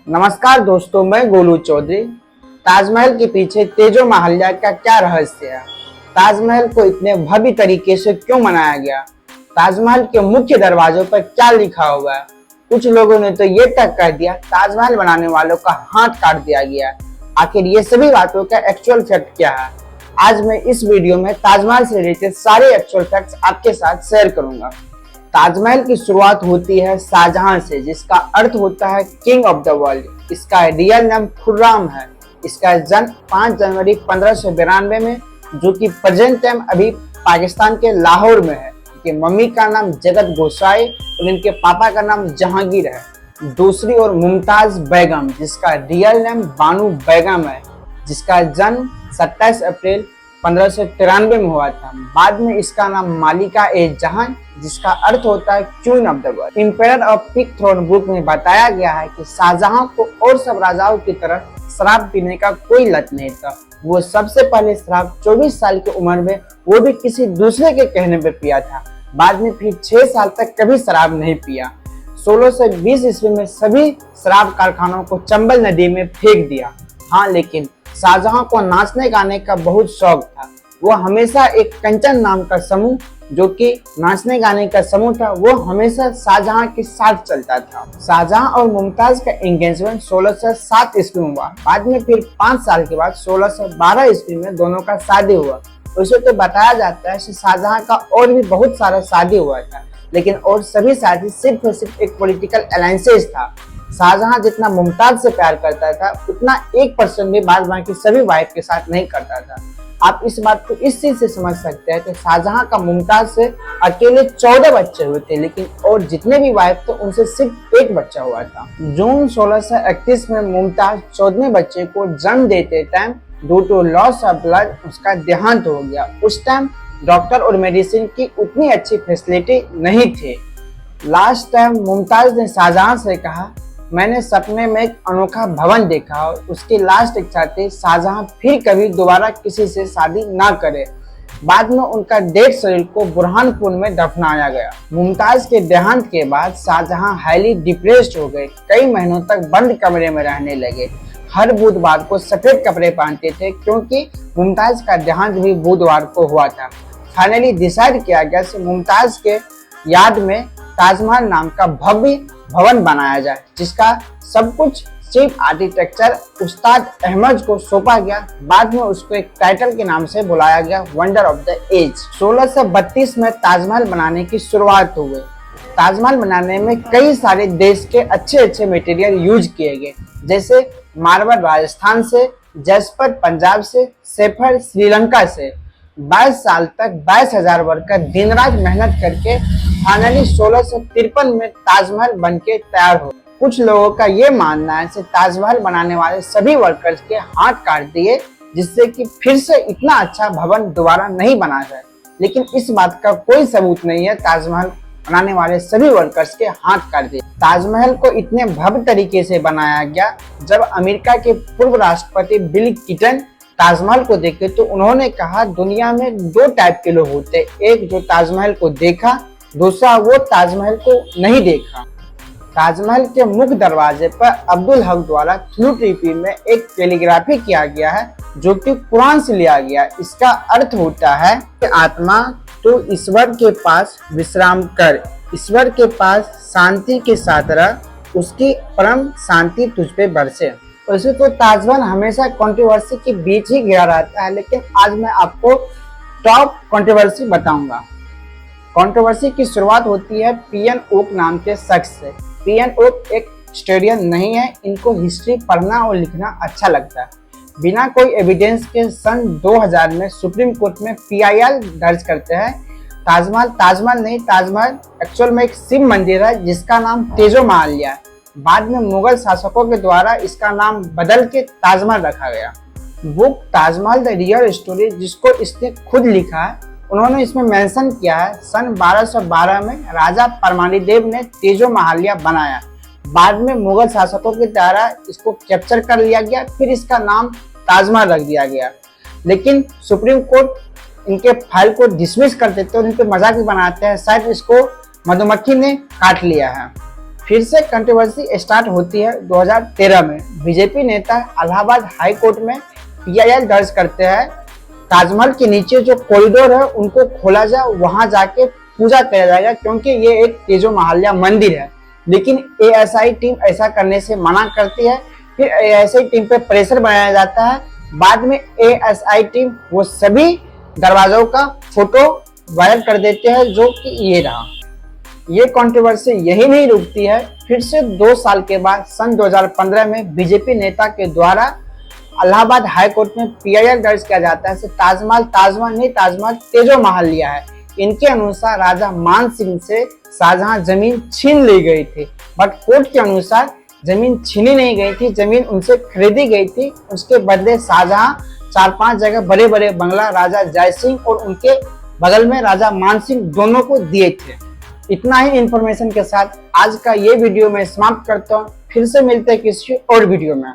नमस्कार दोस्तों, मैं गोलू चौधरी। ताजमहल के पीछे तेजो महाल्या का क्या रहस्य है? ताजमहल को इतने भव्य तरीके से क्यों बनाया गया? ताजमहल के मुख्य दरवाजों पर क्या लिखा हुआ है? कुछ लोगों ने तो ये तक कह दिया ताजमहल बनाने वालों का हाथ काट दिया गया। आखिर ये सभी बातों का एक्चुअल फैक्ट क्या है? आज मैं इस वीडियो में ताजमहल से रिलेटेड सारे एक्चुअल फैक्ट्स आपके साथ शेयर करूंगा। ताजमहल की शुरुआत होती है शाहजहां से, जिसका अर्थ होता है किंग ऑफ द वर्ल्ड। इसका रियल नाम खुर्राम है। इसका जन्म 5 जनवरी 1592 में, जो कि प्रेजेंट टाइम अभी पाकिस्तान के लाहौर में है। इनकी मम्मी का नाम जगत गोसाई और इनके पापा का नाम जहांगीर है। दूसरी ओर मुमताज बेगम, जिसका रियल नाम बानू बेगम है, जिसका जन्म 27 अप्रैल 1593 में हुआ था। बाद में इसका नाम मालिका ए जहां, जिसका अर्थ होता है queen of the world. Empire of pick throne book में बताया गया है कि शाहजहां को और सब राजाओं की तरह शराब पीने का कोई लत नहीं था। वो सबसे पहले शराब 24 साल की उम्र में, वो भी किसी दूसरे के कहने पर पिया था। बाद में फिर 6 साल तक कभी शराब नहीं पिया। 1620 ईस्वी में सभी शराब कारखानों को चंबल नदी में फेंक दिया। हाँ, लेकिन शाहजहां को नाचने गाने का बहुत शौक था। वो हमेशा एक कंचन नाम का समूह, जो कि नाचने गाने का समूह था, वो हमेशा शाहजहां के साथ चलता था। शाहजहां और मुमताज का एंगेजमेंट 1607 ईस्वी में हुआ। बाद में फिर 5 साल के बाद 1612 ईस्वी में दोनों का शादी हुआ। उसे तो बताया जाता है कि शाहजहां का और भी बहुत सारा शादी हुआ था, लेकिन और सभी शादी सिर्फ और सिर्फ एक पॉलिटिकल अलायंसेस था। शाहजहां जितना मुमताज से प्यार करता था, उतना 1% भी बाद बाकी सभी वाइफ के साथ नहीं करता था। आप इस बात को इस चीज से समझ सकते हैं कि शाहजहां का मुमताज से अकेले 14 बच्चे हुए थे, लेकिन और जितने भी वाइफ थे उनसे सिर्फ एक बच्चा हुआ था। जून 1631 में मुमताज 14वें बच्चे को जन्म देते time due to loss of blood उसका देहांत हो गया। उस टाइम डॉक्टर और मेडिसिन की उतनी अच्छी फैसिलिटी नहीं थी। लास्ट टाइम मुमताज ने शाहजहां से कहा, मैंने सपने में एक अनोखा भवन देखा और उसकी लास्ट इच्छा थी शाहजहां फिर कभी दोबारा किसी से शादी ना करे। बाद में उनका डेड शरीर को बुरहानपुर में दफनाया गया। मुमताज के देहांत के बाद शाहजहां हाईली डिप्रेस्ड हो गए। कई महीनों तक बंद कमरे में रहने लगे। हर बुधवार को सफेद कपड़े पहनते थे, क्योंकि मुमताज का देहांत भी बुधवार को हुआ था। फाइनली डिसाइड किया गया कि मुमताज के याद में ताजमहल नाम का भव्य भवन बनाया जाए, जिसका सब कुछ चीफ आर्किटेक्चर उस्ताद अहमद को सौंपा गया। बाद में उसको एक टाइटल के नाम से बुलाया गया, वंडर ऑफ द एज। 1632 में ताजमहल बनाने की शुरुआत हो गई। ताजमहल बनाने में कई सारे देश के अच्छे अच्छे मटेरियल यूज किए गए, जैसे मार्बल राजस्थान से, जसपत पंजाब से, सेफर श्रीलंका से। 22 साल तक 22,000 वर्कर दिन रात मेहनत करके फाइनली 1653 में ताजमहल बनके तैयार हो। कुछ लोगों का ये मानना है कि ताजमहल बनाने वाले सभी वर्कर्स के हाथ काट दिए, जिससे कि फिर से इतना अच्छा भवन दोबारा नहीं बना जाए। लेकिन इस बात का कोई सबूत नहीं है। ताजमहल बनाने वाले सभी वर्कर्स के हाथ काट दिए। ताजमहल को इतने भव्य तरीके से बनाया गया, जब अमेरिका के पूर्व राष्ट्रपति बिल क्लिंटन ताजमहल को देखे तो उन्होंने कहा, दुनिया में 2 टाइप के लोग होते, एक जो ताजमहल को देखा, दूसरा वो ताजमहल को नहीं देखा। ताजमहल के मुख्य दरवाजे पर अब्दुल हक द्वारा फ्लूट लिपि में एक कैलीग्राफी किया गया है, जो कि कुरान से लिया गया। इसका अर्थ होता है कि आत्मा तो ईश्वर के पास विश्राम कर, ईश्वर के पास शांति के साथ रह, उसकी परम शांति तुझ पे बरसे। वैसे तो ताजमहल हमेशा कंट्रोवर्सी के बीच ही घिरा रहता है, लेकिन आज मैं आपको टॉप कंट्रोवर्सी बताऊंगा। कंट्रोवर्सी की शुरुआत होती है पीएन ओक नाम के शख्स से। पीएन ओक एक हिस्टोरियन नहीं है, इनको हिस्ट्री पढ़ना और लिखना अच्छा लगता है। बिना कोई एविडेंस के सन 2000 में सुप्रीम कोर्ट में PIL दर्ज करते हैं। ताजमहल नहीं, ताजमहल एक्चुअल में एक शिव मंदिर है, जिसका नाम तेजो महाल्या है। बाद में मुगल शासकों के द्वारा इसका नाम बदल के ताजमहल रखा गया। Book Taj Mahal the real story, जिसको इसने खुद लिखा है, उन्होंने इसमें मेंशन किया है सन 1212 में राजा परमाणिदेव ने तेजो महाल्या बनाया। बाद में मुगल शासकों के द्वारा इसको कैप्चर कर लिया गया, फिर इसका नाम ताजमहल रख दिया गया। लेकिन सुप्रीम कोर्ट इनके फाइल को डिसमिस कर देते हैं और इन पे मजाक भी बनाते हैं, शायद इसको मधुमक्खी ने काट लिया है। फिर से कंट्रोवर्सी स्टार्ट होती है 2013 में। बीजेपी नेता इलाहाबाद हाई कोर्ट में PIL दर्ज करते हैं, ताजमहल के नीचे जो कॉरिडोर है उनको खोला जाए, वहां जाके पूजा किया जाएगा क्योंकि ये एक तेजो महाल्या मंदिर है। लेकिन ASI टीम ऐसा करने से मना करती है। फिर ASI टीम पे प्रेशर बनाया जाता है। बाद में ASI टीम वो सभी दरवाजों का फोटो वायरल कर देते हैं, जो कि ये रहा। ये कंट्रोवर्सी यही नहीं रुकती है। फिर से 2 साल के बाद सन 2015 में बीजेपी नेता के द्वारा इलाहाबाद हाई कोर्ट में PIL दर्ज किया जाता है। ताजमहल तेजो महाल्या है। इनके अनुसार राजा मान सिंह से शाहजहां जमीन छीन ली गई थी, बट कोर्ट के अनुसार जमीन छीनी नहीं गई थी, जमीन उनसे खरीदी गई थी। उसके बदले शाहजहां 4-5 जगह बड़े बड़े बंगला राजा जय सिंह और उनके बगल में राजा मान सिंह दोनों को दिए थे। इतना ही इंफॉर्मेशन के साथ आज का ये वीडियो मैं समाप्त करता हूँ। फिर से मिलते हैं किसी और वीडियो में।